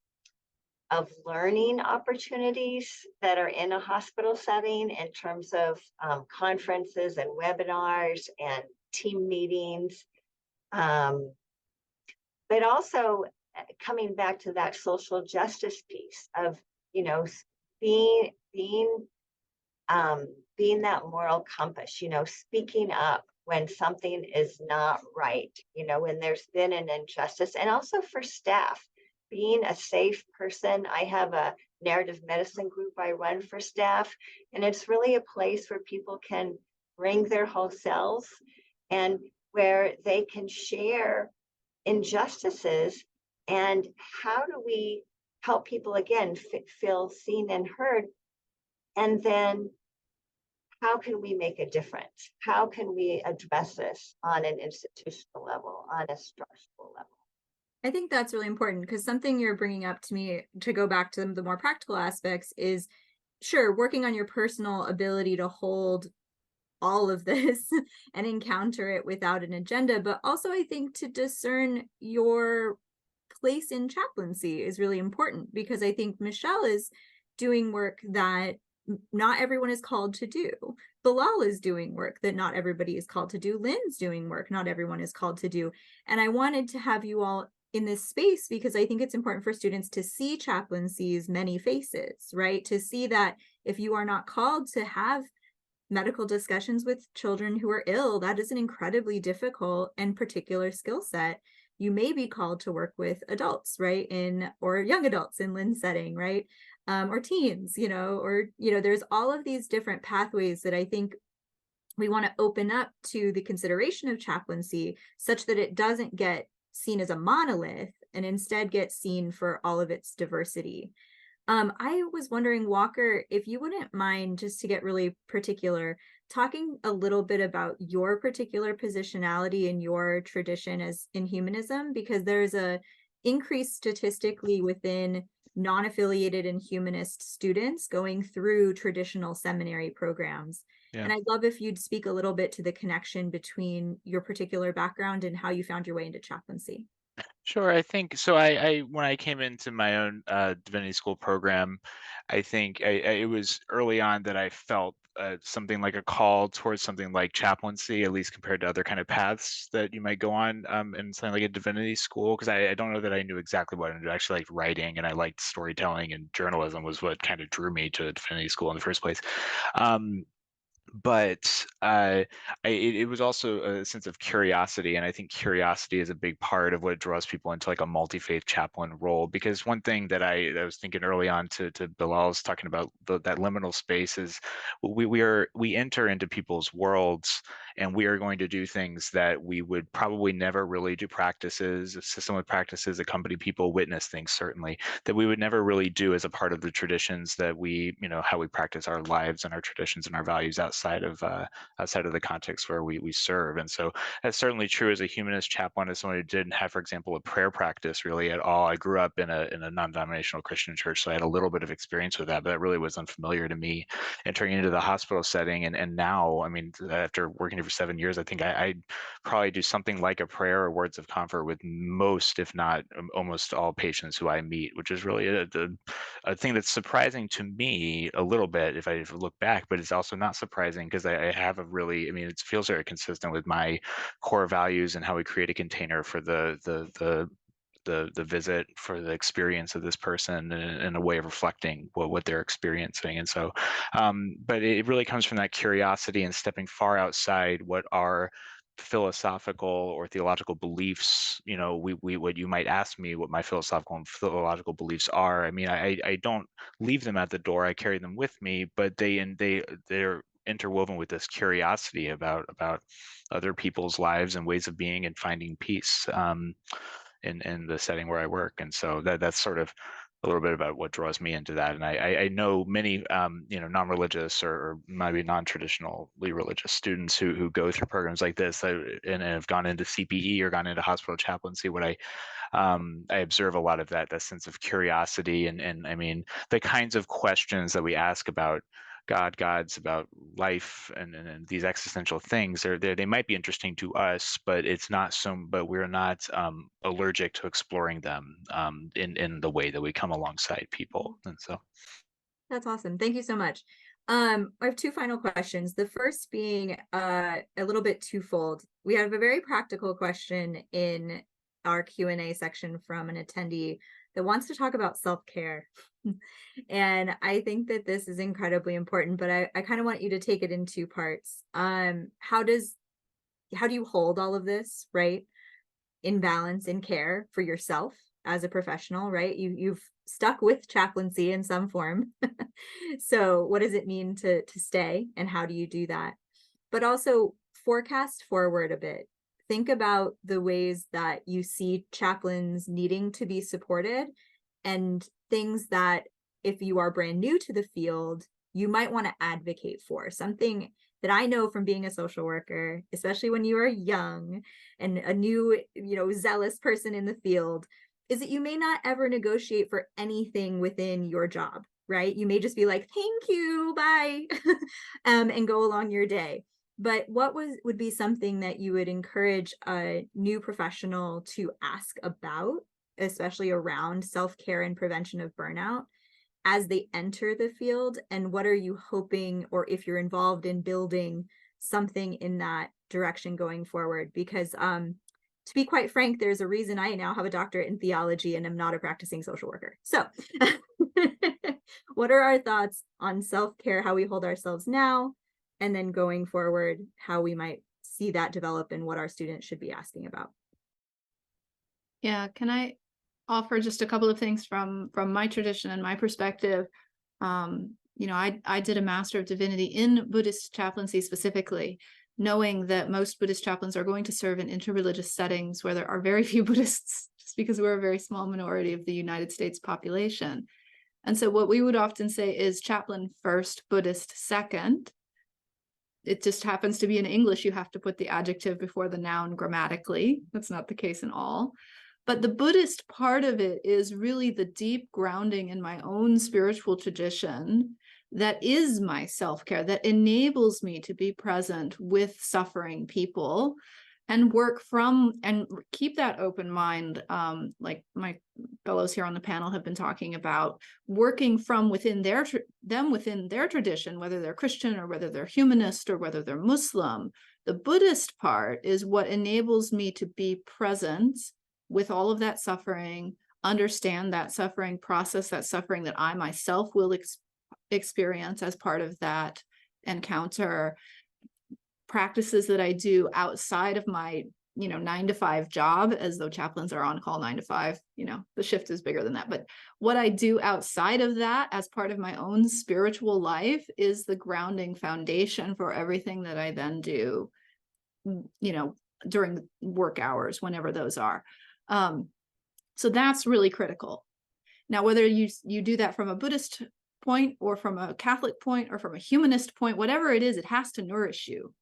of learning opportunities that are in a hospital setting in terms of conferences and webinars and team meetings. But also coming back to that social justice piece of, you know, being that moral compass, you know, speaking up when something is not right, you know, when there's been an injustice, and also for staff, being a safe person. I have a narrative medicine group I run for staff, and it's really a place where people can bring their whole selves and where they can share injustices, and how do we help people again feel seen and heard, and then how can we make a difference? How can we address this on an institutional level, on a structural level? I think that's really important, because something you're bringing up to me, to go back to the more practical aspects, is sure, working on your personal ability to hold all of this and encounter it without an agenda, but also I think to discern your place in chaplaincy is really important, because I think Michelle is doing work that not everyone is called to do. Bilal is doing work that not everybody is called to do. Lynn's doing work not everyone is called to do. And I wanted to have you all in this space because I think it's important for students to see chaplaincy's many faces, right? To see that if you are not called to have medical discussions with children who are ill, that is an incredibly difficult and particular skill set. You may be called to work with adults, right? Or young adults in Lynn's setting, right? Or teens, there's all of these different pathways that I think we want to open up to the consideration of chaplaincy, such that it doesn't get seen as a monolith and instead gets seen for all of its diversity. I was wondering, Walker, if you wouldn't mind, just to get really particular, talking a little bit about your particular positionality in your tradition as in humanism, because there's a increase statistically within non-affiliated and humanist students going through traditional seminary programs. Yeah. And I'd love if you'd speak a little bit to the connection between your particular background and how you found your way into chaplaincy. Sure. I think so. I when I came into my own divinity school program, I think it was early on that I felt something like a call towards something like chaplaincy, at least compared to other kind of paths that you might go on in something like a divinity school. Because I don't know that I knew exactly what I wanted to do. I actually liked writing, and I liked storytelling, and journalism was what kind of drew me to divinity school in the first place. But it was also a sense of curiosity, and I think curiosity is a big part of what draws people into like a multi-faith chaplain role. Because one thing that I was thinking early on to Bilal's talking about that liminal space is we enter into people's worlds, and we are going to do things that we would probably never really do, practices, systemic practices, accompany people, witness things certainly that we would never really do as a part of the traditions that we, how we practice our lives and our traditions and our values outside of the context where we serve. And so that's certainly true as a humanist chaplain, as someone who didn't have, for example, a prayer practice really at all. I grew up in a non-denominational Christian church, so I had a little bit of experience with that, but that really was unfamiliar to me entering into the hospital setting. And now, I mean, after working here for 7 years, I think I probably do something like a prayer or words of comfort with most, if not almost all patients who I meet, which is really a thing that's surprising to me a little bit if I look back, but it's also not surprising because I have a really, I mean, it feels very consistent with my core values and how we create a container for the visit, for the experience of this person, and a way of reflecting what they're experiencing. And so but it really comes from that curiosity and stepping far outside what our philosophical or theological beliefs, what you might ask me what my philosophical and theological beliefs are. I mean, I don't leave them at the door, I carry them with me, but they're interwoven with this curiosity about other people's lives and ways of being and finding peace in the setting where I work. And so that's sort of a little bit about what draws me into that. And I know many, non-religious or maybe non-traditionally religious students who go through programs like this and have gone into CPE or gone into hospital chaplaincy. What I observe a lot of that sense of curiosity and I mean, the kinds of questions that we ask about gods, about life, and these existential things. They might be interesting to us, but but we're not allergic to exploring them in the way that we come alongside people. And so That's awesome. Thank you so much. I have two final questions. The first being a little bit twofold. We have a very practical question in our Q&A section from an attendee that wants to talk about self-care. And I think that this is incredibly important, but I kind of want you to take it in two parts. How do you hold all of this, right, in balance, in care for yourself as a professional, right? You've stuck with chaplaincy in some form. So what does it mean to stay, and how do you do that? But also forecast forward a bit. Think about the ways that you see chaplains needing to be supported, and things that, if you are brand new to the field, you might want to advocate for. Something that I know from being a social worker, especially when you are young and a new, zealous person in the field, is that you may not ever negotiate for anything within your job, right? You may just be like, thank you, bye, and go along your day. But what would be something that you would encourage a new professional to ask about, especially around self-care and prevention of burnout, as they enter the field? And what are you hoping, or if you're involved in building something in that direction going forward? Because to be quite frank, there's a reason I now have a doctorate in theology and am not a practicing social worker. So what are our thoughts on self-care, how we hold ourselves now, and then going forward, how we might see that develop and what our students should be asking about? Yeah, can I offer just a couple of things from my tradition and my perspective? I did a Master of Divinity in Buddhist chaplaincy specifically, knowing that most Buddhist chaplains are going to serve in interreligious settings where there are very few Buddhists, just because we're a very small minority of the United States population. And so what we would often say is chaplain first, Buddhist second. It just happens to be in English, you have to put the adjective before the noun grammatically. That's not the case in all. But the Buddhist part of it is really the deep grounding in my own spiritual tradition that is my self-care, that enables me to be present with suffering people and work from and keep that open mind, like my fellows here on the panel have been talking about, working from within within their tradition, whether they're Christian or whether they're humanist or whether they're Muslim. The Buddhist part is what enables me to be present with all of that suffering, understand that suffering, process that suffering that I myself will experience as part of that encounter, practices that I do outside of my 9-to-5 job, as though chaplains are on call 9 to 5, the shift is bigger than that. But what I do outside of that as part of my own spiritual life is the grounding foundation for everything that I then do, during work hours, whenever those are. So that's really critical. Now, whether you do that from a Buddhist point or from a Catholic point or from a humanist point, whatever it is, it has to nourish you.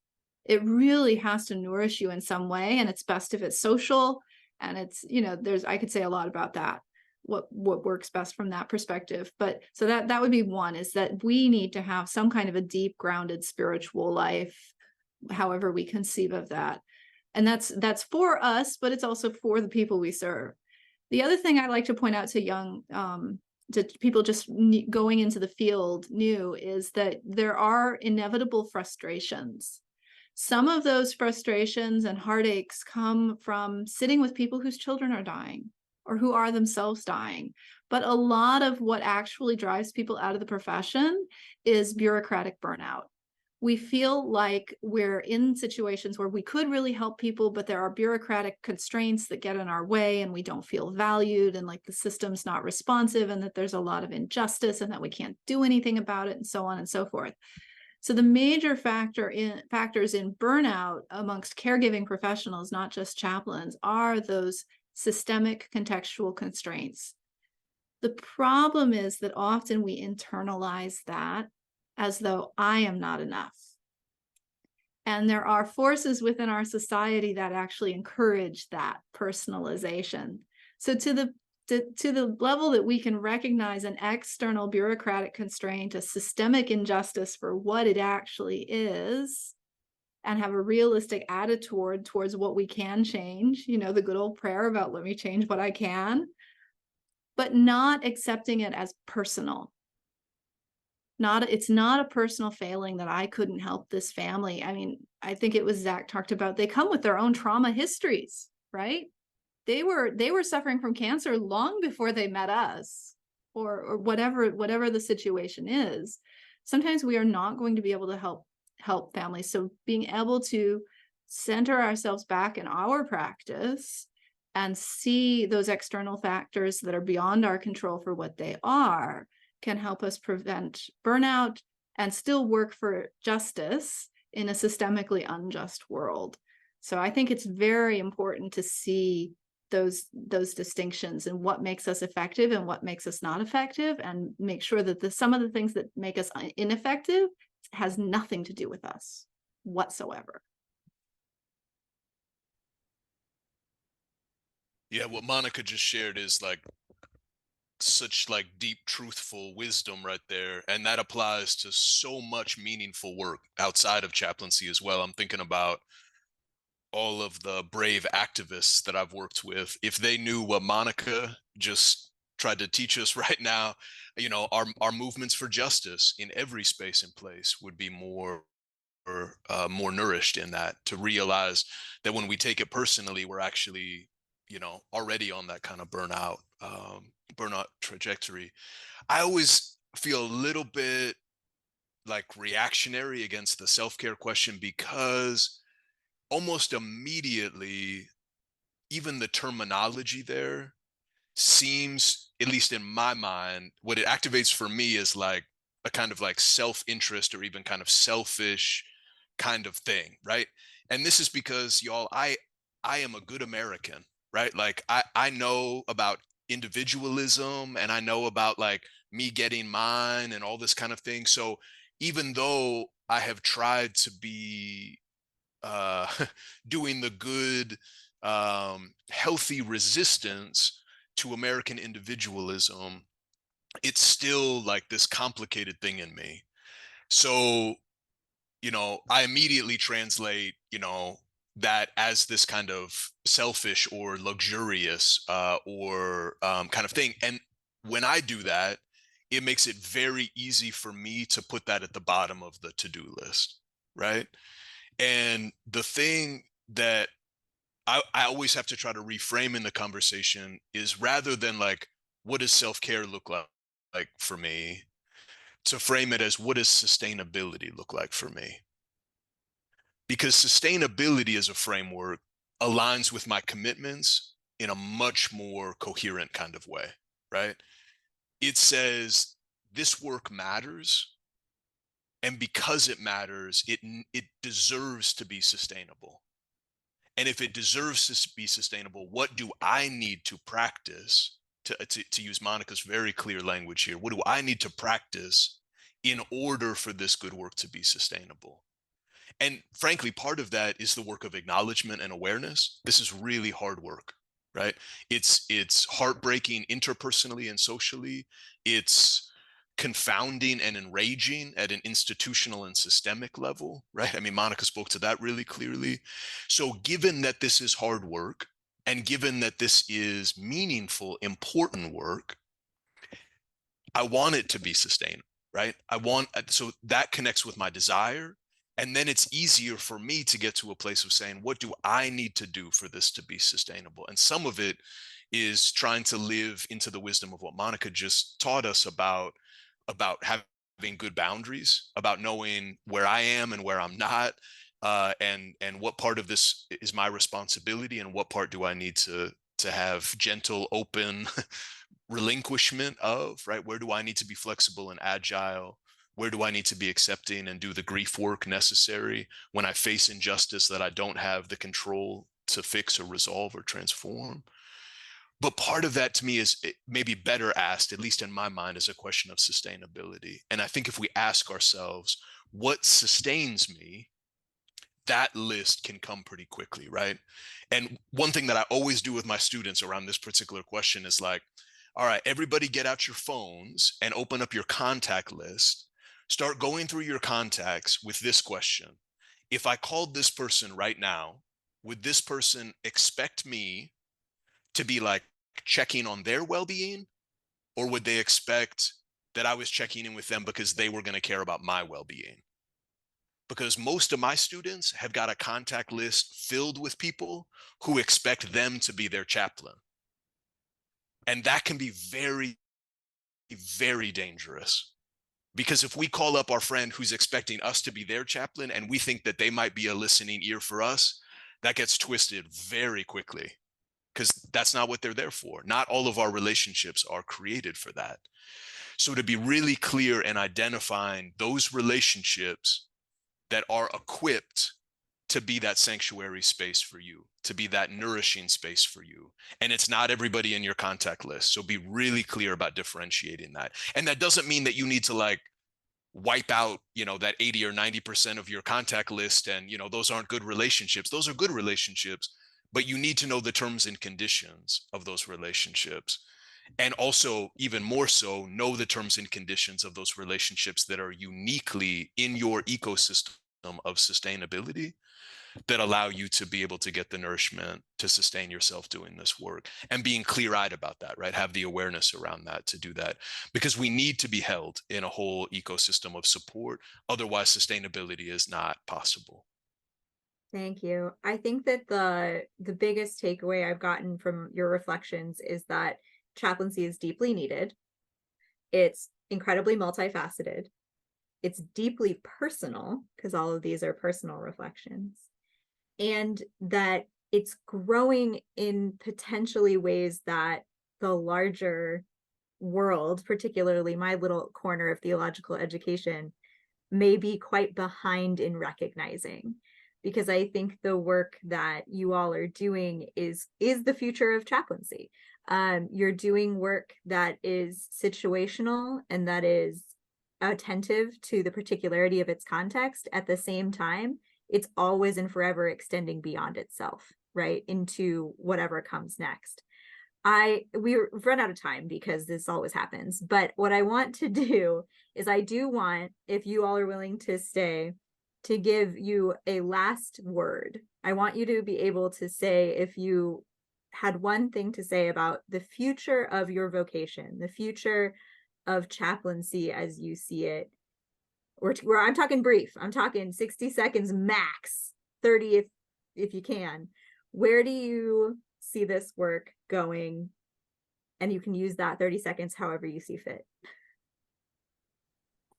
It really has to nourish you in some way. And it's best if it's social. And it's, I could say a lot about that, what works best from that perspective. But so that would be one, is that we need to have some kind of a deep grounded spiritual life, however we conceive of that. And that's for us, but it's also for the people we serve. The other thing I like to point out to young, to people just going into the field new, is that there are inevitable frustrations. Some of those frustrations and heartaches come from sitting with people whose children are dying or who are themselves dying. But a lot of what actually drives people out of the profession is bureaucratic burnout. We feel like we're in situations where we could really help people, but there are bureaucratic constraints that get in our way, and we don't feel valued, and like the system's not responsive, and that there's a lot of injustice and that we can't do anything about it, and so on and so forth. So the major factors in burnout amongst caregiving professionals, not just chaplains, are those systemic contextual constraints. The problem is that often we internalize that as though I am not enough. And there are forces within our society that actually encourage that personalization. So to to the level that we can recognize an external bureaucratic constraint, a systemic injustice for what it actually is, and have a realistic attitude towards what we can change, you know, the good old prayer about let me change what I can, but not accepting it as personal. It's not a personal failing that I couldn't help this family. I mean, I think it was Zach talked about, they come with their own trauma histories, right? They were suffering from cancer long before they met us, or whatever the situation is. Sometimes we are not going to be able to help families. So being able to center ourselves back in our practice and see those external factors that are beyond our control for what they are can help us prevent burnout and still work for justice in a systemically unjust world. So I think it's very important to see those distinctions and what makes us effective and what makes us not effective, and make sure that some of the things that make us ineffective has nothing to do with us whatsoever. Yeah, what Monica just shared is like such like deep truthful wisdom right there, and that applies to so much meaningful work outside of chaplaincy as well. I'm thinking about all of the brave activists that I've worked with. If they knew what Monica just tried to teach us right now, you know, our movements for justice in every space and place would be more nourished in that, to realize that when we take it personally, we're actually, you know, already on that kind of burnout trajectory. I always feel a little bit like reactionary against the self-care question, because almost immediately, even the terminology there seems, at least in my mind, what it activates for me is like a kind of like self-interest or even kind of selfish kind of thing, right? And this is because, y'all, I am a good American, right? Like I know about individualism, and I know about like me getting mine and all this kind of thing. So even though I have tried to be uh doing the good, healthy resistance to American individualism, it's still like this complicated thing in me. So, you know, I immediately translate, you know, that as this kind of selfish or luxurious, or kind of thing. And when I do that, it makes it very easy for me to put that at the bottom of the to-do list, right? And the thing that I always have to try to reframe in the conversation is, rather than like, what does self-care look like for me, to frame it as, what does sustainability look like for me? Because sustainability as a framework aligns with my commitments in a much more coherent kind of way, right? It says this work matters, and because it matters, it deserves to be sustainable. And if it deserves to be sustainable, what do I need to practice, to use Monica's very clear language here? What do I need to practice in order for this good work to be sustainable? And frankly, part of that is the work of acknowledgement and awareness. This is really hard work, right? It's heartbreaking interpersonally and socially. It's confounding and enraging at an institutional and systemic level, right? I mean, Monica spoke to that really clearly. So given that this is hard work, and given that this is meaningful, important work, I want it to be sustainable, right? So that connects with my desire. And then it's easier for me to get to a place of saying, what do I need to do for this to be sustainable? And some of it is trying to live into the wisdom of what Monica just taught us about having good boundaries, about knowing where I am and where I'm not, and what part of this is my responsibility, and what part do I need to have gentle, open relinquishment of, right? Where do I need to be flexible and agile? Where do I need to be accepting and do the grief work necessary when I face injustice that I don't have the control to fix or resolve or transform? But part of that to me is maybe better asked, at least in my mind, as a question of sustainability. And I think if we ask ourselves, what sustains me? that list can come pretty quickly, right? And one thing that I always do with my students around this particular question is like, all right, everybody get out your phones and open up your contact list. Start going through your contacts with this question. If I called this person right now, would this person expect me to be like checking on their well-being, or would they expect that I was checking in with them because they were going to care about my well-being? Because most of my students have got a contact list filled with people who expect them to be their chaplain. And that can be very, very dangerous. Because if we call up our friend who's expecting us to be their chaplain and we think that they might be a listening ear for us, that gets twisted very quickly, because that's not what they're there for. Not all of our relationships are created for that. So to be really clear in identifying those relationships that are equipped to be that sanctuary space for you, to be that nourishing space for you. And it's not everybody in your contact list. So be really clear about differentiating that. And that doesn't mean that you need to like wipe out, that 80 or 90% of your contact list. And, those aren't good relationships. Those are good relationships, but you need to know the terms and conditions of those relationships. And also, even more so, know the terms and conditions of those relationships that are uniquely in your ecosystem of sustainability, that allow you to be able to get the nourishment to sustain yourself doing this work, and being clear-eyed about that, right? Have the awareness around that to do that, because we need to be held in a whole ecosystem of support. Otherwise, sustainability is not possible. Thank you. I think that the biggest takeaway I've gotten from your reflections is that chaplaincy is deeply needed. It's incredibly multifaceted. It's deeply personal, because all of these are personal reflections, and that it's growing in potentially ways that the larger world, particularly my little corner of theological education, may be quite behind in recognizing. Because I think the work that you all are doing is the future of chaplaincy. You're doing work that is situational and that is attentive to the particularity of its context. At the same time, it's always and forever extending beyond itself, right, into whatever comes next. We've run out of time because this always happens, but what I want to do is I do want, if you all are willing to stay, to give you a last word. I want you to be able to say, if you had one thing to say about the future of your vocation, the future of chaplaincy as you see it, or I'm talking brief, I'm talking 60 seconds max, 30 if you can. Where do you see this work going? And you can use that 30 seconds however you see fit.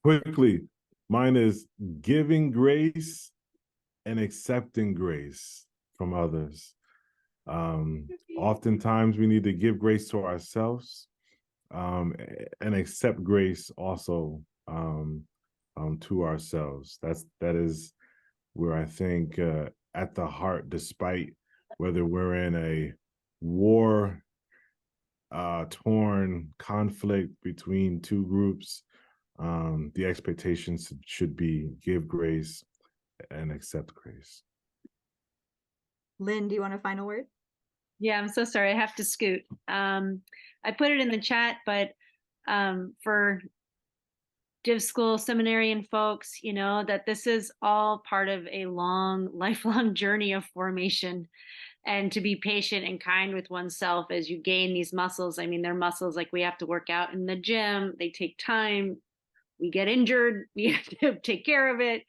Quickly, mine is giving grace and accepting grace from others. Oftentimes we need to give grace to ourselves, and accept grace also to ourselves. That is where I think at the heart, despite whether we're in a war torn conflict between two groups, the expectations should be give grace and accept grace. Lynn, do you want a final word? Yeah, I'm so sorry. I have to scoot. I put it in the chat, but for div school seminarian folks, that this is all part of a long, lifelong journey of formation, and to be patient and kind with oneself as you gain these muscles. I mean, they're muscles like we have to work out in the gym. They take time. We get injured. We have to take care of it.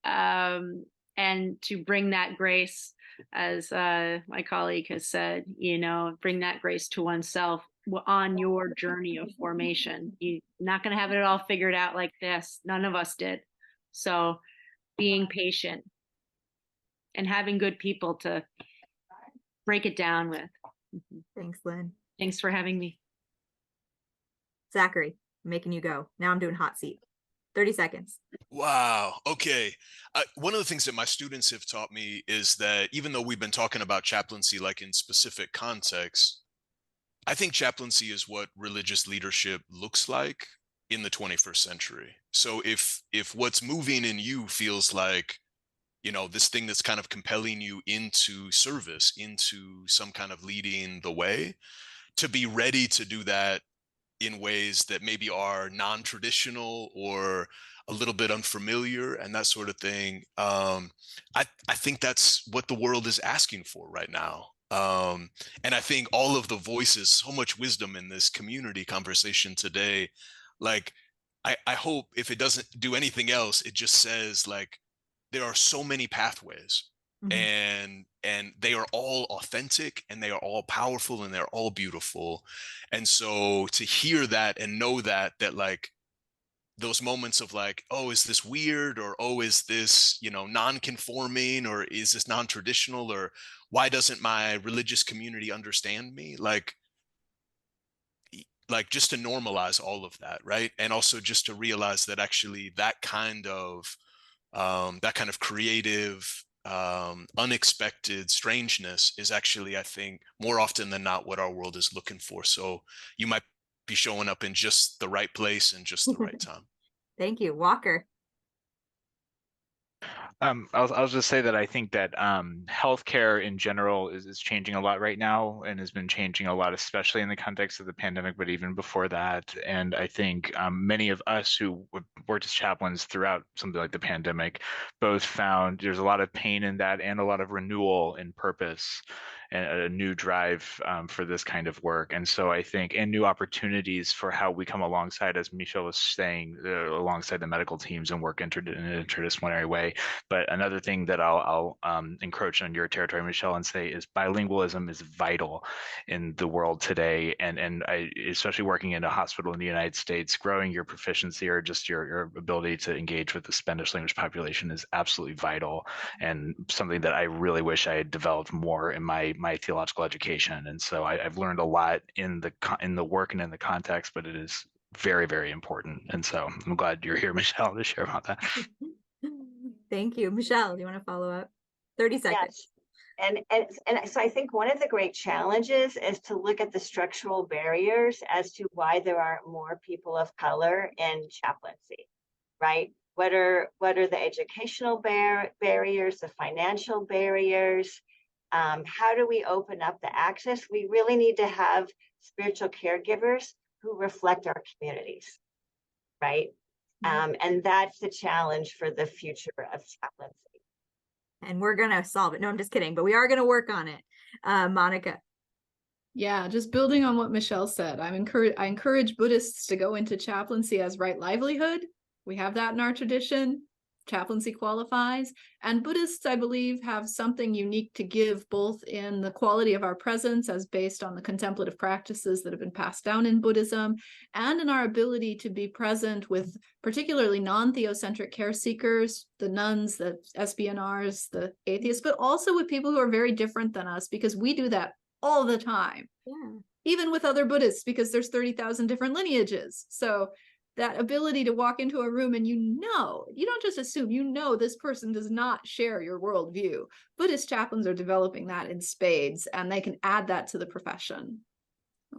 And to bring that grace, as my colleague has said, bring that grace to oneself on your journey of formation. You're not going to have it all figured out like this. None of us did. So being patient and having good people to break it down with. Thanks, Lynn. Thanks for having me. Zachary, I'm making you go. Now I'm doing hot seat. 30 seconds. Wow. Okay. One of the things that my students have taught me is that even though we've been talking about chaplaincy like in specific contexts, I think chaplaincy is what religious leadership looks like in the 21st century. So if what's moving in you feels like this thing that's kind of compelling you into service, into some kind of leading the way, to be ready to do that in ways that maybe are non-traditional or a little bit unfamiliar and that sort of thing. I think that's what the world is asking for right now. And I think all of the voices, so much wisdom in this community conversation today, like, I hope if it doesn't do anything else, it just says like, there are so many pathways, Mhm. and they are all authentic, and they are all powerful, and they're all beautiful. And so to hear that and know that like, those moments of like, oh, is this weird, or oh, is this non-conforming, or is this non-traditional, or why doesn't my religious community understand me, like just to normalize all of that, right? And also just to realize that actually that kind of creative, unexpected strangeness is actually, I think, more often than not what our world is looking for. So you might be showing up in just the right place and just the right time. Thank you, Walker. I'll just say that I think that healthcare in general is changing a lot right now, and has been changing a lot, especially in the context of the pandemic, but even before that. And I think many of us who worked as chaplains throughout something like the pandemic both found there's a lot of pain in that, and a lot of renewal in purpose, and a new drive for this kind of work. And so I think, and new opportunities for how we come alongside, as Michelle was saying, alongside the medical teams and work in an interdisciplinary way. But another thing that I'll encroach on your territory, Michelle, and say is bilingualism is vital in the world today. And I, especially working in a hospital in the United States, growing your proficiency, or just your ability to engage with the Spanish language population, is absolutely vital, and something that I really wish I had developed more in my theological education. And so I've learned a lot in the work and in the context, but it is very, very important. And so I'm glad you're here, Michelle, to share about that. Thank you. Michelle, do you want to follow up? 30 seconds. Yes. And so I think one of the great challenges is to look at the structural barriers as to why there aren't more people of color in chaplaincy, right? What are the educational barriers, the financial barriers? How do we open up the access? We really need to have spiritual caregivers who reflect our communities, right? And that's the challenge for the future of chaplaincy. And we're going to solve it. No, I'm just kidding, but we are going to work on it. Monica. Yeah, just building on what Michelle said, I encourage Buddhists to go into chaplaincy as right livelihood. We have that in our tradition. Chaplaincy qualifies. And Buddhists, I believe, have something unique to give, both in the quality of our presence as based on the contemplative practices that have been passed down in Buddhism, and in our ability to be present with particularly non-theocentric care seekers, the nuns, the SBNRs, the atheists, but also with people who are very different than us, because we do that all the time. Yeah. Even with other Buddhists, because there's 30,000 different lineages. So that ability to walk into a room and you don't just assume, this person does not share your worldview. Buddhist chaplains are developing that in spades, and they can add that to the profession.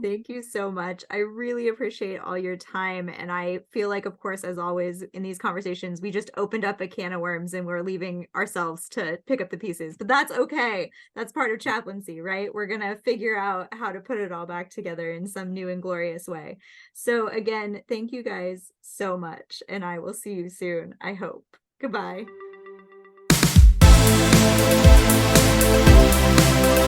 Thank you so much. I really appreciate all your time. And I feel like, of course, as always in these conversations, we just opened up a can of worms and we're leaving ourselves to pick up the pieces. But that's okay. That's part of chaplaincy, right? We're going to figure out how to put it all back together in some new and glorious way. So again, thank you guys so much. And I will see you soon, I hope. Goodbye.